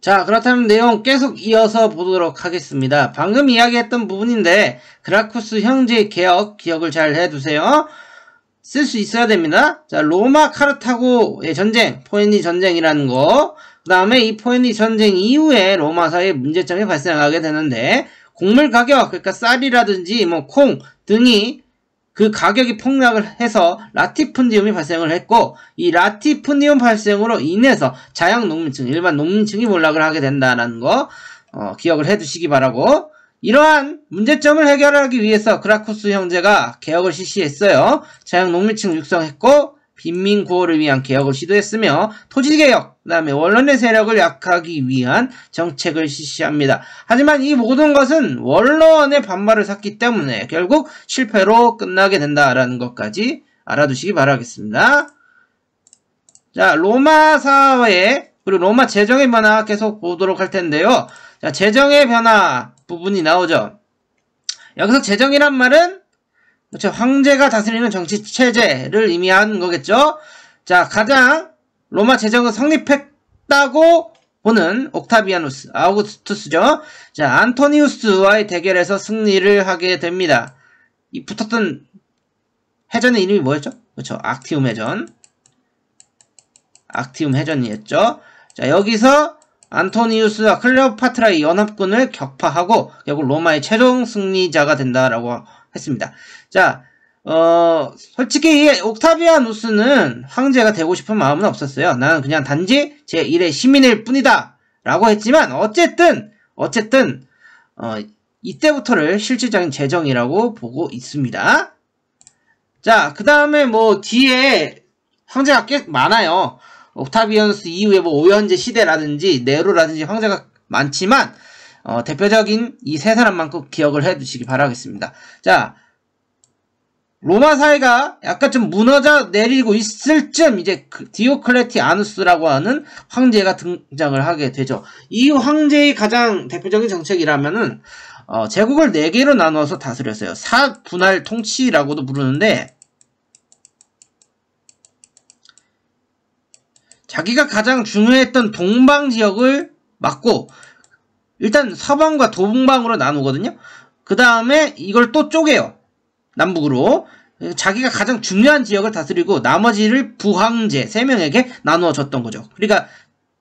자, 그렇다면 내용 계속 이어서 보도록 하겠습니다. 방금 이야기했던 부분인데 그라쿠스 형제의 기억을 잘 해두세요. 쓸 수 있어야 됩니다. 자, 로마 카르타고의 전쟁, 포에니 전쟁이라는 거. 그 다음에 이 포에니 전쟁 이후에 로마사에 문제점이 발생하게 되는데 곡물 가격, 그러니까 쌀이라든지 뭐 콩 등이 그 가격이 폭락을 해서 라티푼디움이 발생을 했고, 이 라티푼디움 발생으로 인해서 자양 농민층, 일반 농민층이 몰락을 하게 된다는 거 기억을 해두시기 바라고, 이러한 문제점을 해결하기 위해서 그라쿠스 형제가 개혁을 실시했어요. 자양 농민층을 육성했고 빈민 구호를 위한 개혁을 시도했으며 토지개혁, 그 다음에 원론의 세력을 약하기 위한 정책을 실시합니다. 하지만 이 모든 것은 원론의 반발을 샀기 때문에 결국 실패로 끝나게 된다라는 것까지 알아두시기 바라겠습니다. 자, 로마 사회 그리고 로마 재정의 변화 계속 보도록 할 텐데요. 자, 재정의 변화 부분이 나오죠. 여기서 재정이란 말은 그렇죠, 황제가 다스리는 정치 체제를 의미하는 거겠죠. 자, 가장 로마 재정은 성립했다고 보는 옥타비아누스, 아우구스투스죠. 자, 안토니우스와의 대결에서 승리를 하게 됩니다. 이 붙었던 해전의 이름이 뭐였죠? 그렇죠, 악티움 해전. 악티움 해전이었죠. 자, 여기서 안토니우스와 클레오파트라의 연합군을 격파하고 결국 로마의 최종 승리자가 된다라고 했습니다. 자, 솔직히 이 옥타비아누스는 황제가 되고 싶은 마음은 없었어요. 나는 그냥 단지 제1의 시민일 뿐이다 라고 했지만 어쨌든 이때부터를 실질적인 재정이라고 보고 있습니다. 자, 그 다음에 뭐 뒤에 황제가 꽤 많아요. 옥타비아누스 이후에 뭐 오현제 시대라든지 네로라든지 황제가 많지만 대표적인 이 세 사람만큼 기억을 해두시기 바라겠습니다. 자, 로마 사회가 약간 좀 무너져 내리고 있을 쯤 이제 디오클레티아누스라고 하는 황제가 등장을 하게 되죠. 이 황제의 가장 대표적인 정책이라면은 제국을 4개로 나누어서 다스렸어요. 사분할 통치라고도 부르는데, 자기가 가장 중요했던 동방 지역을 맡고 일단 서방과 동방으로 나누거든요. 그 다음에 이걸 또 쪼개요. 남북으로. 자기가 가장 중요한 지역을 다스리고 나머지를 부황제 3명에게 나누어 줬던 거죠. 그러니까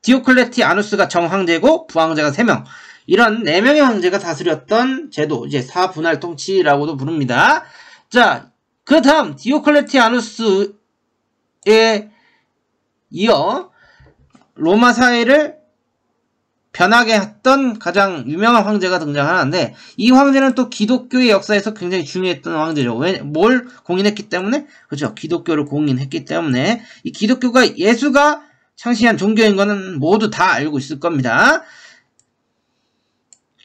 디오클레티아누스가 정황제고 부황제가 3명. 이런 4명의 황제가 다스렸던 제도, 이제 사분할 통치라고도 부릅니다. 자, 그 다음 디오클레티아누스에 이어 로마 사회를 변하게 했던 가장 유명한 황제가 등장하는데, 이 황제는 또 기독교의 역사에서 굉장히 중요했던 황제죠. 왜? 뭘 공인했기 때문에? 그렇죠. 기독교를 공인했기 때문에. 이 기독교가 예수가 창시한 종교인 거는 모두 다 알고 있을 겁니다.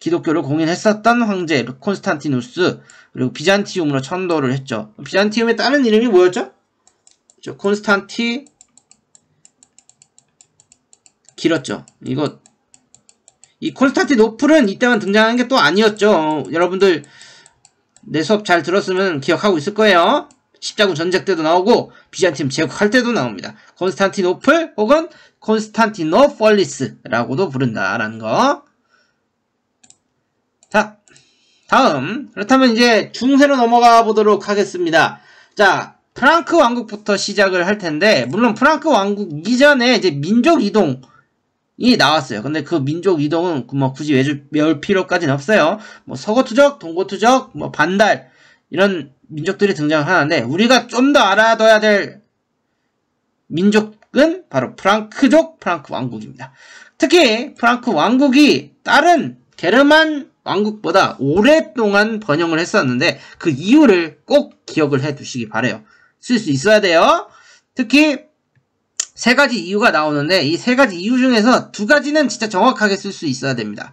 기독교를 공인했었던 황제 콘스탄티누스, 그리고 비잔티움으로 천도를 했죠. 비잔티움의 다른 이름이 뭐였죠? 콘스탄티, 길었죠. 이 콘스탄티노플은 이때만 등장한 게 또 아니었죠. 여러분들 내 수업 잘 들었으면 기억하고 있을 거예요. 십자군 전쟁 때도 나오고 비잔티움 제국할 때도 나옵니다. 콘스탄티노플 혹은 콘스탄티노폴리스라고도 부른다라는 거. 자, 다음, 그렇다면 이제 중세로 넘어가 보도록 하겠습니다. 자, 프랑크 왕국부터 시작을 할 텐데, 물론 프랑크 왕국 이전에 이제 민족 이동이 나왔어요. 근데 그 민족 이동은 뭐 굳이 외울 필요까지는 없어요. 뭐 서고투족, 동고투족, 뭐 반달 이런 민족들이 등장하는데, 우리가 좀 더 알아둬야 될 민족은 바로 프랑크족, 프랑크 왕국입니다. 특히 프랑크 왕국이 다른 게르만 왕국보다 오랫동안 번영을 했었는데 그 이유를 꼭 기억을 해 두시기 바래요. 쓸 수 있어야 돼요. 특히 3가지 이유가 나오는데 이 3가지 이유 중에서 2가지는 진짜 정확하게 쓸 수 있어야 됩니다.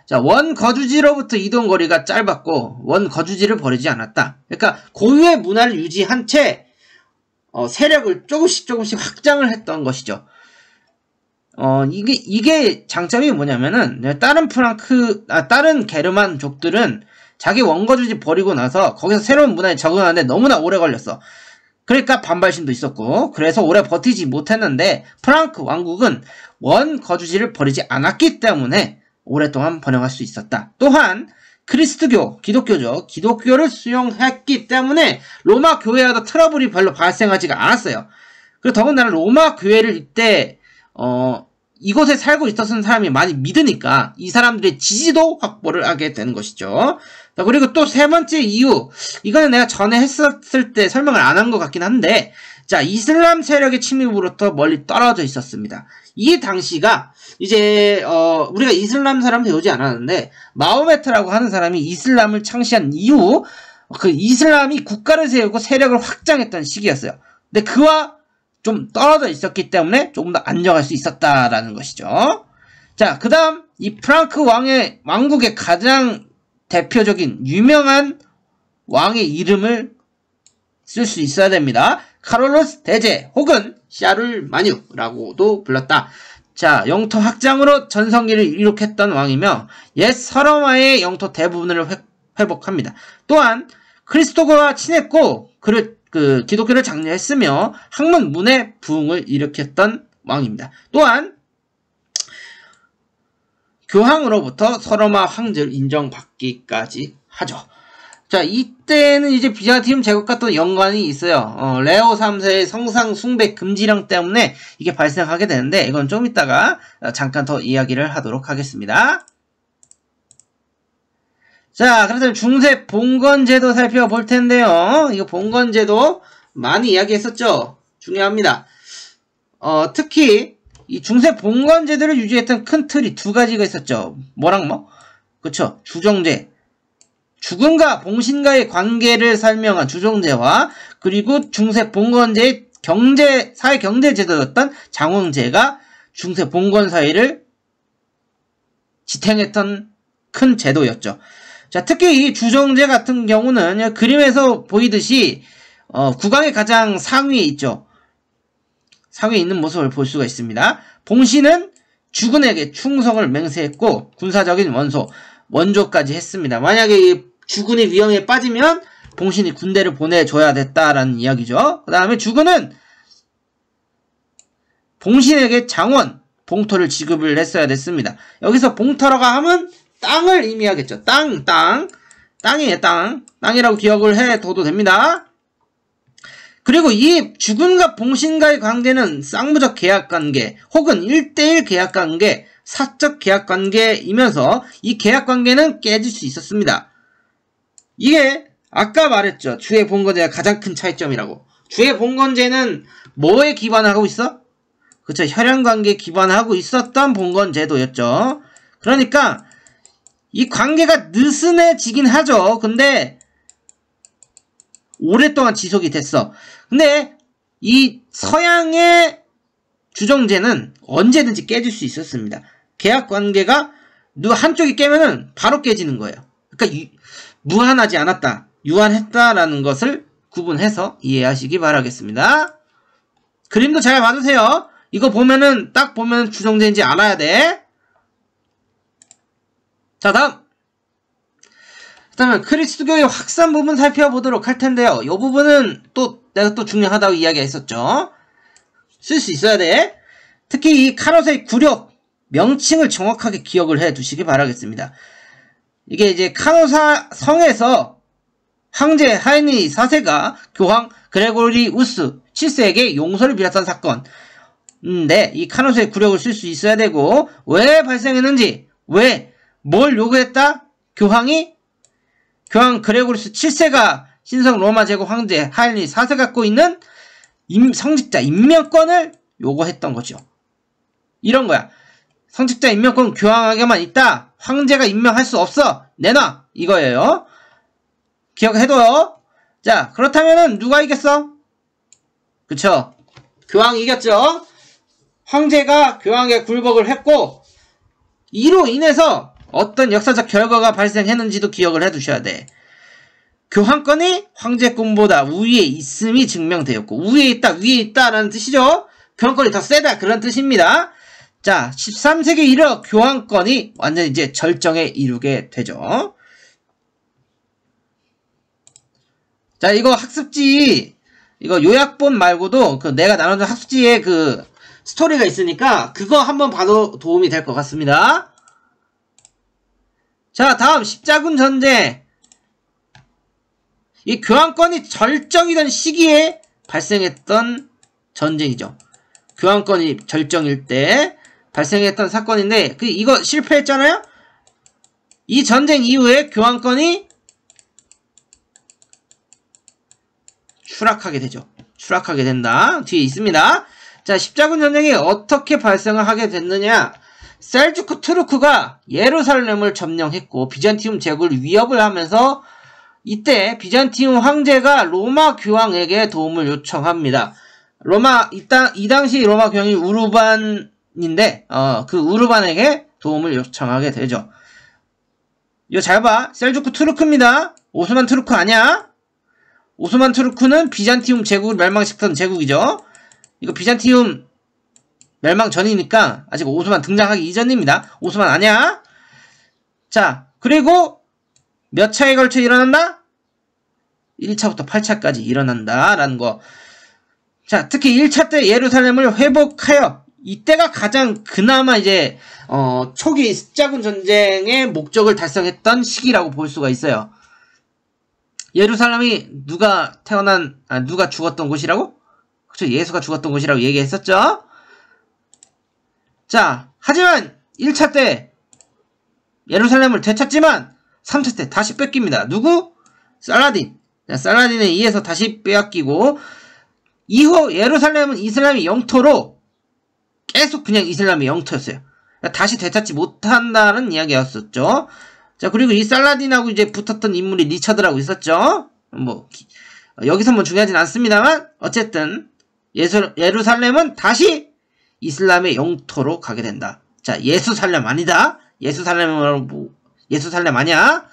자, 원 거주지로부터 이동거리가 짧았고 원 거주지를 버리지 않았다. 그러니까 고유의 문화를 유지한 채 세력을 조금씩 확장을 했던 것이죠. 이게 장점이 뭐냐면은, 다른 게르만족들은 자기 원거주지 버리고 나서 거기서 새로운 문화에 적응하는데 너무나 오래 걸렸어. 그러니까 반발심도 있었고, 그래서 오래 버티지 못했는데 프랑크 왕국은 원 거주지를 버리지 않았기 때문에 오랫동안 번영할 수 있었다. 또한 그리스도교, 기독교죠. 기독교를 수용했기 때문에 로마 교회와도 트러블이 별로 발생하지가 않았어요. 그리고 더군다나 로마 교회를 이때 이곳에 살고 있었던 사람이 많이 믿으니까 이 사람들의 지지도 확보를 하게 되는 것이죠. 자, 그리고 또 세 번째 이유, 이거는 내가 전에 했었을 때 설명을 안 한 것 같긴 한데, 자, 이슬람 세력의 침입으로부터 멀리 떨어져 있었습니다. 이 당시가 이제 우리가 이슬람 사람 배우지 않았는데 마호메트라고 하는 사람이 이슬람을 창시한 이후 그 이슬람이 국가를 세우고 세력을 확장했던 시기였어요. 근데 그와 좀 떨어져 있었기 때문에 조금 더 안정할 수 있었다라는 것이죠. 자, 그 다음 이 프랑크 왕국의 가장 대표적인 유명한 왕의 이름을 쓸 수 있어야 됩니다. 카롤로스 대제 혹은 샤를마뉴라고도 불렀다. 자, 영토 확장으로 전성기를 이룩했던 왕이며 옛 서로마의 영토 대부분을 회복합니다. 또한 그리스도교와 친했고 기독교를 장려했으며 학문 문의 부흥을 일으켰던 왕입니다. 또한 교황으로부터 서로마 황제를 인정받기까지 하죠. 자, 이때는 이제 비잔티움 제국과 또 연관이 있어요. 레오 3세의 성상 숭배 금지령 때문에 이게 발생하게 되는데 이건 좀 이따가 잠깐 더 이야기를 하도록 하겠습니다. 자, 그렇다면 중세 봉건제도 살펴볼 텐데요. 이거 봉건제도 많이 이야기했었죠. 중요합니다. 특히 이 중세 봉건제도를 유지했던 큰 틀이 두 가지가 있었죠. 뭐랑 뭐? 그쵸. 주정제. 죽음과 봉신과의 관계를 설명한 주정제와 그리고 중세 봉건제의 사회 경제 제도였던 장원제가 중세 봉건 사회를 지탱했던 큰 제도였죠. 자, 특히 이 주정제 같은 경우는 그림에서 보이듯이 국왕의 가장 상위에 있죠. 상위에 있는 모습을 볼 수가 있습니다. 봉신은 주군에게 충성을 맹세했고 군사적인 원조까지 했습니다. 만약에 이 주군이 위험에 빠지면 봉신이 군대를 보내줘야 됐다라는 이야기죠. 그 다음에 주군은 봉신에게 장원, 봉토를 지급을 했어야 됐습니다. 여기서 봉터라고 하면 땅을 의미하겠죠. 땅이에요, 땅. 땅이라고 기억을 해둬도 됩니다. 그리고 이 주군과 봉신과의 관계는 쌍무적 계약관계 혹은 1대1 계약관계, 사적 계약관계이면서 이 계약관계는 깨질 수 있었습니다. 이게 아까 말했죠. 주의 봉건제가 가장 큰 차이점이라고. 주의 봉건제는 뭐에 기반하고 있어? 그쵸, 혈연관계에 기반하고 있었던 봉건제도였죠. 그러니까 이 관계가 느슨해지긴 하죠. 근데 오랫동안 지속이 됐어. 근데 이 서양의 주정제는 언제든지 깨질 수 있었습니다. 계약관계가 한쪽이 깨면은 바로 깨지는 거예요. 그러니까 무한하지 않았다, 유한했다라는 것을 구분해서 이해하시기 바라겠습니다. 그림도 잘 봐주세요. 이거 보면은 딱 보면 주정제인지 알아야 돼. 자, 다음은 그리스도교의 확산 부분 살펴보도록 할 텐데요. 이 부분은 내가 또 중요하다고 이야기했었죠. 쓸 수 있어야 돼. 특히 이 카롯의 굴욕 명칭을 정확하게 기억을 해 두시기 바라겠습니다. 이게 이제 카노사 성에서 황제 하이니 4세가 교황 그레고리우스 7세에게 용서를 빌었던 사건인데 이 카노사의 굴욕을 쓸 수 있어야 되고, 왜 발생했는지, 뭘 요구했다? 교황 그레고리우스 7세가 신성 로마 제국 황제 하이니 4세 갖고 있는 성직자 임명권을 요구했던 거죠. 이런 거야. 성직자 임명권 교황에게만 있다. 황제가 임명할 수 없어. 내놔. 이거예요. 기억해둬요. 자, 그렇다면은 누가 이겼어? 그쵸? 교황이 이겼죠? 황제가 교황에게 굴복을 했고, 이로 인해서 어떤 역사적 결과가 발생했는지도 기억을 해두셔야 돼. 교황권이 황제권보다 우위에 있음이 증명되었고, 우위에 있다, 위에 있다라는 뜻이죠? 교황권이 더 세다, 그런 뜻입니다. 자, 13세기 이르러 교황권이 완전히 이제 절정에 이르게 되죠. 자, 이거 학습지 이거 요약본 말고도 그 내가 나눠준 학습지에 그 스토리가 있으니까 그거 한번 봐도 도움이 될 것 같습니다. 자, 다음 십자군 전쟁. 이 교환권이 절정이던 시기에 발생했던 전쟁이죠. 교환권이 절정일 때 발생했던 사건인데 이거 실패했잖아요. 이 전쟁 이후에 교환권이 추락하게 되죠. 추락하게 된다. 뒤에 있습니다. 자, 십자군 전쟁이 어떻게 발생을 하게 됐느냐. 셀주크 투르크가 예루살렘을 점령했고 비잔티움 제국을 위협을 하면서 이때 비잔티움 황제가 로마 교황에게 도움을 요청합니다. 이 당시 로마 교황이 우르반인데 그 우르반에게 도움을 요청하게 되죠. 이거 잘 봐. 셀주크 투르크입니다. 오스만 투르크 아니야? 오스만 투르크는 비잔티움 제국을 멸망시켰던 제국이죠. 이거 비잔티움 멸망 전이니까 아직 오스만 등장하기 이전입니다. 오스만 아니야? 자, 그리고 몇 차에 걸쳐 일어난다? 1차부터 8차까지 일어난다라는 거. 자, 특히 1차 때 예루살렘을 회복하여 이때가 가장 그나마 이제 초기 십자군 전쟁의 목적을 달성했던 시기라고 볼 수가 있어요. 예루살렘이 누가 죽었던 곳이라고? 그쵸, 예수가 죽었던 곳이라고 얘기했었죠. 자, 하지만 1차 때 예루살렘을 되찾지만 3차 때 다시 뺏깁니다. 누구? 살라딘. 자, 살라딘에 의해서 다시 빼앗기고 이후 예루살렘은 이슬람의 영토로 계속 그냥 이슬람의 영토였어요. 다시 되찾지 못한다는 이야기였었죠. 자, 그리고 이 살라딘하고 이제 붙었던 인물이 리처드라고 있었죠. 여기서 뭐 중요하진 않습니다만 어쨌든 예루살렘은 다시 이슬람의 영토로 가게 된다. 자, 예수살렘 아니다. 예수살렘 아니야.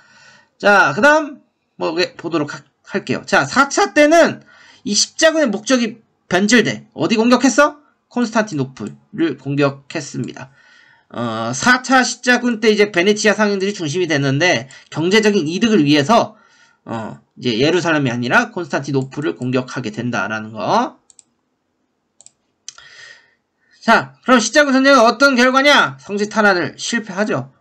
자, 그 다음 보도록 할게요. 자, 4차 때는 이 십자군의 목적이 변질돼. 어디 공격했어? 콘스탄티노플을 공격했습니다. 4차 십자군 때 이제 베네치아 상인들이 중심이 됐는데 경제적인 이득을 위해서 이제 예루살렘이 아니라 콘스탄티노플을 공격하게 된다라는 거. 자, 그럼 십자군 전쟁은 어떤 결과냐? 성지 탈환을 실패하죠.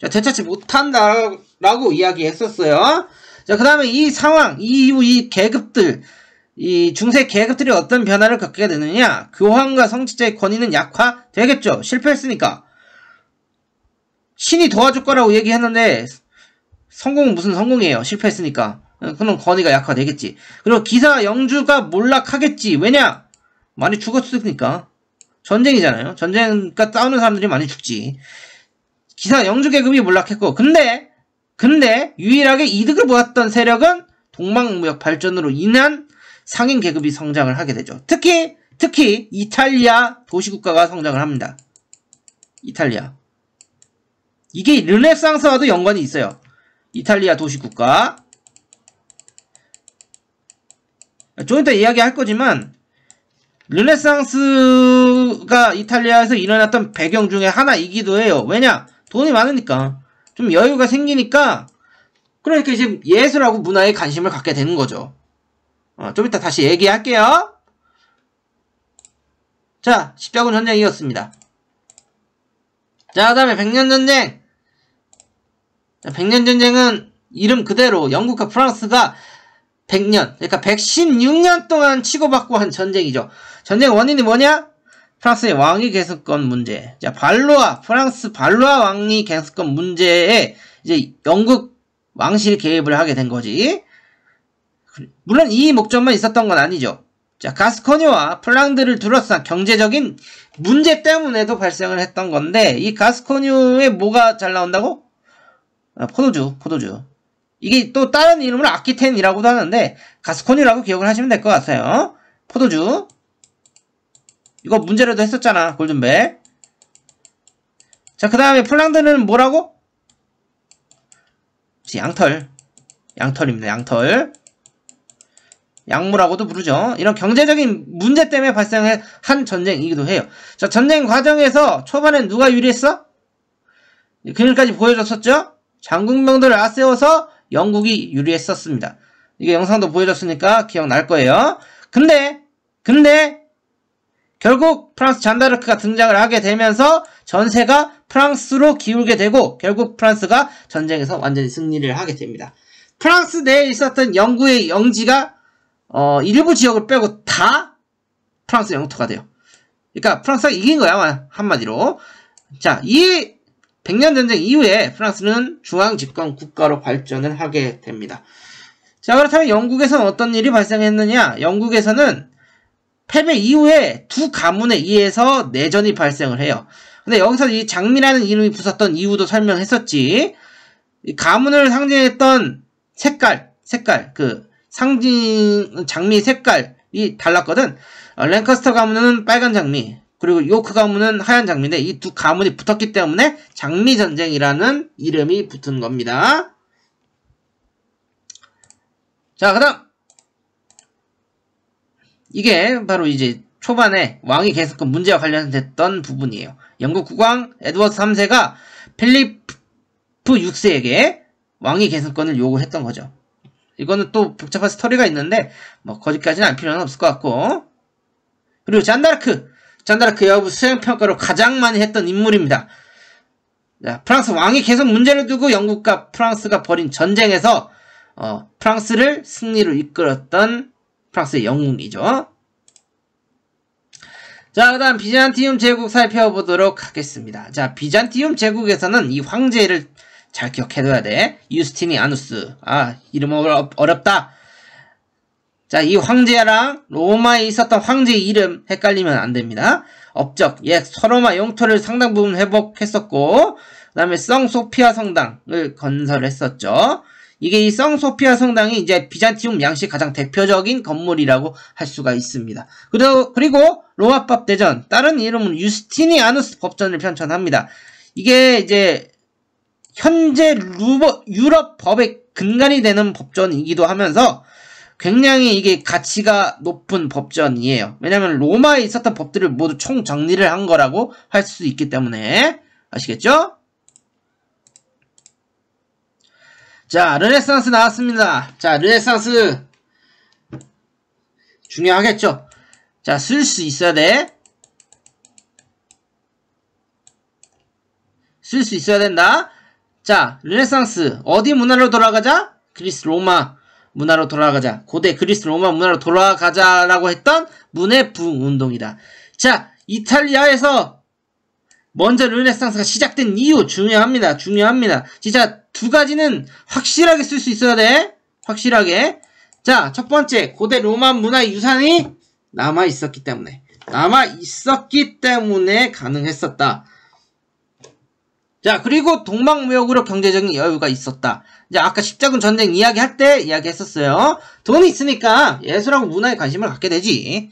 자, 되찾지 못한다라고 이야기했었어요. 자, 그 다음에 이 상황, 이후 이 계급들, 이 중세 계급들이 어떤 변화를 겪게 되느냐? 교황과 성직자의 권위는 약화되겠죠. 실패했으니까. 신이 도와줄 거라고 얘기했는데 성공은 무슨 성공이에요. 실패했으니까. 그럼 권위가 약화되겠지. 그리고 기사 영주가 몰락하겠지. 왜냐? 많이 죽었으니까. 전쟁이잖아요. 전쟁과 싸우는 사람들이 많이 죽지. 기사 영주 계급이 몰락했고 근데 유일하게 이득을 보았던 세력은 동방무역 발전으로 인한 상인 계급이 성장을 하게 되죠. 특히 이탈리아 도시국가가 성장을 합니다. 이탈리아. 이게 르네상스와도 연관이 있어요. 이탈리아 도시국가. 좀 이따 이야기할 거지만 르네상스가 이탈리아에서 일어났던 배경 중에 하나이기도 해요. 왜냐? 돈이 많으니까. 좀 여유가 생기니까 그러니까 이제 예술하고 문화에 관심을 갖게 되는 거죠. 좀 이따 다시 얘기할게요. 자, 십자군 전쟁이었습니다. 자, 그 다음에 백년전쟁. 백년전쟁은 이름 그대로 영국과 프랑스가 100년, 그러니까 116년 동안 치고받고 한 전쟁이죠. 전쟁 원인이 뭐냐? 프랑스의 왕위 계승권 문제. 자, 프랑스 발로아 왕위 계승권 문제에 이제 영국 왕실이 개입을 하게 된 거지. 물론 이 목적만 있었던 건 아니죠. 자, 가스코니와 플랑드를 둘러싼 경제적인 문제 때문에도 발생을 했던 건데, 이 가스코니에 뭐가 잘 나온다고? 포도주. 이게 또 다른 이름으로 아키텐이라고도 하는데, 가스코니라고 기억을 하시면 될 것 같아요. 포도주. 이거 문제라도 했었잖아, 골든벨. 자, 그 다음에 플랑드는 뭐라고? 양털입니다, 양털. 양무라고도 부르죠. 이런 경제적인 문제 때문에 발생한 전쟁이기도 해요. 자, 전쟁 과정에서 초반엔 누가 유리했어? 그늘까지 보여줬었죠? 장군병들을 앞세워서 영국이 유리했었습니다. 이게 영상도 보여줬으니까 기억날 거예요. 근데 결국 프랑스 잔다르크가 등장을 하게 되면서 전세가 프랑스로 기울게 되고 결국 프랑스가 전쟁에서 완전히 승리를 하게 됩니다. 프랑스 내에 있었던 영구의 영지가 일부 지역을 빼고 다 프랑스 영토가 돼요. 그러니까 프랑스가 이긴 거야, 한마디로. 자, 이 100년 전쟁 이후에 프랑스는 중앙 집권 국가로 발전을 하게 됩니다. 자, 그렇다면 영국에서는 어떤 일이 발생했느냐? 영국에서는 패배 이후에 두 가문에 의해서 내전이 발생을 해요. 근데 여기서 이 장미라는 이름이 붙었던 이유도 설명했었지. 이 가문을 상징했던 색깔, 그 장미 색깔이 달랐거든. 랭커스터 가문은 빨간 장미, 그리고 요크 가문은 하얀 장미인데 이 두 가문이 붙었기 때문에 장미전쟁이라는 이름이 붙은 겁니다. 자, 그 다음 이게 바로 이제 초반에 왕위 계승권 문제와 관련됐던 부분이에요. 영국 국왕 에드워드 3세가 필리프 6세에게 왕위 계승권을 요구했던 거죠. 이거는 또 복잡한 스토리가 있는데 뭐 거기까지는 알 필요는 없을 것 같고. 그리고 잔다르크 여부 수행평가로 가장 많이 했던 인물입니다. 자, 프랑스 왕위 계승 문제를 두고 영국과 프랑스가 벌인 전쟁에서 프랑스를 승리로 이끌었던 프랑스의 영웅이죠. 자, 그 다음 비잔티움 제국 살펴보도록 하겠습니다. 자, 비잔티움 제국에서는 이 황제를 잘 기억해둬야 돼. 유스티니아누스. 이름 어렵다. 자, 이 황제랑 로마에 있었던 황제의 이름 헷갈리면 안 됩니다. 업적, 옛 서로마 영토를 상당 부분 회복했었고, 그 다음에 성소피아 성당을 건설했었죠. 이게 이 성소피아 성당이 이제 비잔티움 양식 가장 대표적인 건물이라고 할 수가 있습니다. 그리고 로마법 대전, 다른 이름은 유스티니아누스 법전을 편찬합니다. 이게 이제 현재 유럽 법의 근간이 되는 법전이기도 하면서 굉장히 이게 가치가 높은 법전이에요. 왜냐면 로마에 있었던 법들을 모두 총정리를 한 거라고 할 수 있기 때문에. 아시겠죠? 자, 르네상스 나왔습니다. 자, 르네상스 중요하겠죠? 자, 쓸 수 있어야 돼. 쓸 수 있어야 된다. 자, 르네상스 어디 문화로 돌아가자? 그리스 로마 문화로 돌아가자. 고대 그리스 로마 문화로 돌아가자라고 했던 문의 부흥운동이다. 자, 이탈리아에서 먼저 르네상스가 시작된 이유 중요합니다. 진짜 두 가지는 확실하게 쓸 수 있어야 돼. 확실하게. 자, 첫 번째, 고대 로마 문화의 유산이 남아있었기 때문에 가능했었다. 자, 그리고 동방무역으로 경제적인 여유가 있었다. 이제 아까 십자군 전쟁 이야기할 때 이야기했었어요. 돈이 있으니까 예술하고 문화에 관심을 갖게 되지.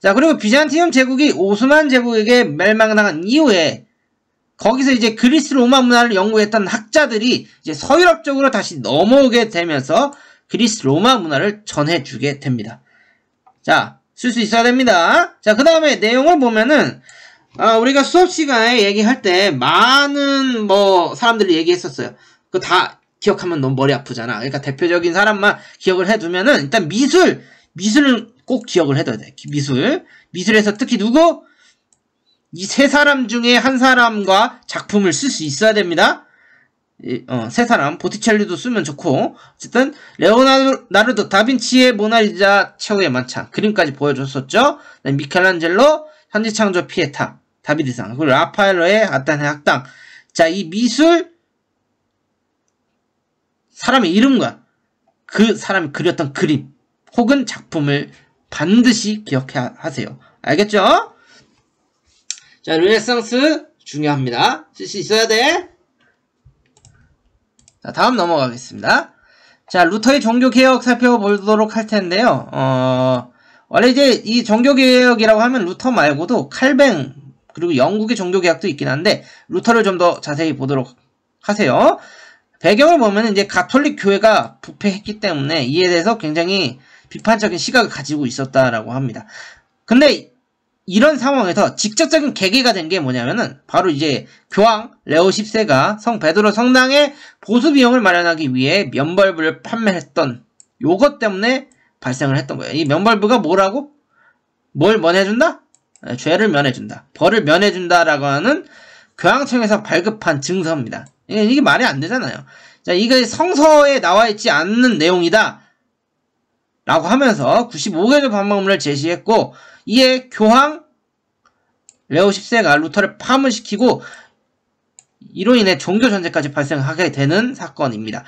자, 그리고 비잔티움 제국이 오스만 제국에게 멸망당한 이후에 거기서 이제 그리스 로마 문화를 연구했던 학자들이 이제 서유럽 쪽으로 다시 넘어오게 되면서 그리스 로마 문화를 전해주게 됩니다. 자, 쓸 수 있어야 됩니다. 자, 그 다음에 내용을 보면은 우리가 수업 시간에 얘기할 때 많은 사람들이 얘기했었어요. 그거 다 기억하면 너무 머리 아프잖아. 그러니까 대표적인 사람만 기억을 해두면은 일단 미술은 꼭 기억을 해둬야 돼. 미술에서 특히 누구? 이 세 사람 중에 한 사람과 작품을 쓸 수 있어야 됩니다. 세 사람, 보티첼리도 쓰면 좋고, 어쨌든 레오나르도 다빈치의 모나리자 최후의 만찬 그림까지 보여줬었죠. 미켈란젤로 현지창조 피에타 다비드상, 그리고 라파엘로의 아테네 학당. 자, 이 미술 사람의 이름과 그 사람이 그렸던 그림 혹은 작품을 반드시 기억하세요. 알겠죠? 자, 르네상스 중요합니다. 쓸 수 있어야 돼. 자, 다음 넘어가겠습니다. 자, 루터의 종교개혁 살펴보도록 할 텐데요. 원래 이제 이 종교개혁이라고 하면 루터 말고도 칼뱅, 그리고 영국의 종교개혁도 있긴 한데, 루터를 좀 더 자세히 보도록 하세요. 배경을 보면 이제 가톨릭 교회가 부패했기 때문에 이에 대해서 굉장히 비판적인 시각을 가지고 있었다라고 합니다. 근데 이런 상황에서 직접적인 계기가 된 게 뭐냐면은 바로 이제 교황 레오 10세가 성 베드로 성당에 보수 비용을 마련하기 위해 면벌부를 판매했던 요것 때문에 발생을 했던 거예요. 이 명벌부가 뭐라고? 뭘 면해준다? 죄를 면해준다. 벌을 면해준다라고 하는 교황청에서 발급한 증서입니다. 이게 말이 안 되잖아요. 자, 이게 성서에 나와 있지 않는 내용이다. 라고 하면서 95개조 반박문을 제시했고, 이에 교황 레오 10세가 루터를 파문시키고, 이로 인해 종교전쟁까지 발생하게 되는 사건입니다.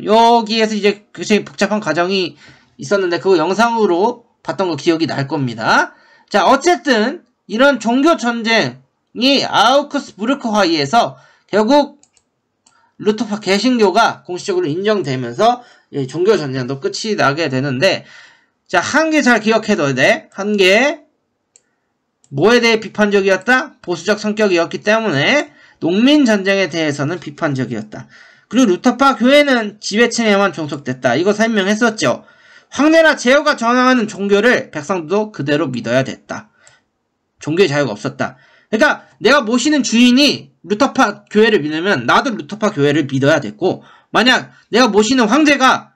여기에서 이제 굉장히 복잡한 과정이 있었는데, 그거 영상으로 봤던 거 기억이 날 겁니다. 자, 어쨌든, 이런 종교전쟁이 아우크스부르크화의에서 결국 루터파 개신교가 공식적으로 인정되면서 종교전쟁도 끝이 나게 되는데, 자, 한 개 잘 기억해둬야 돼. 한 개, 뭐에 대해 비판적이었다? 보수적 성격이었기 때문에 농민전쟁에 대해서는 비판적이었다. 그리고 루터파 교회는 지배층에만 종속됐다. 이거 설명했었죠. 황제나 제후가 전하는 종교를 백성도 그대로 믿어야 됐다. 종교의 자유가 없었다. 그러니까 내가 모시는 주인이 루터파 교회를 믿으면 나도 루터파 교회를 믿어야 됐고, 만약 내가 모시는 황제가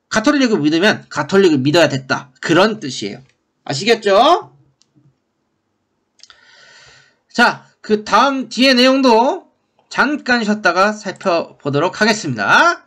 가톨릭을 믿으면 가톨릭을 믿어야 됐다. 그런 뜻이에요. 아시겠죠? 자, 그 다음 뒤에 내용도 잠깐 쉬었다가 살펴보도록 하겠습니다.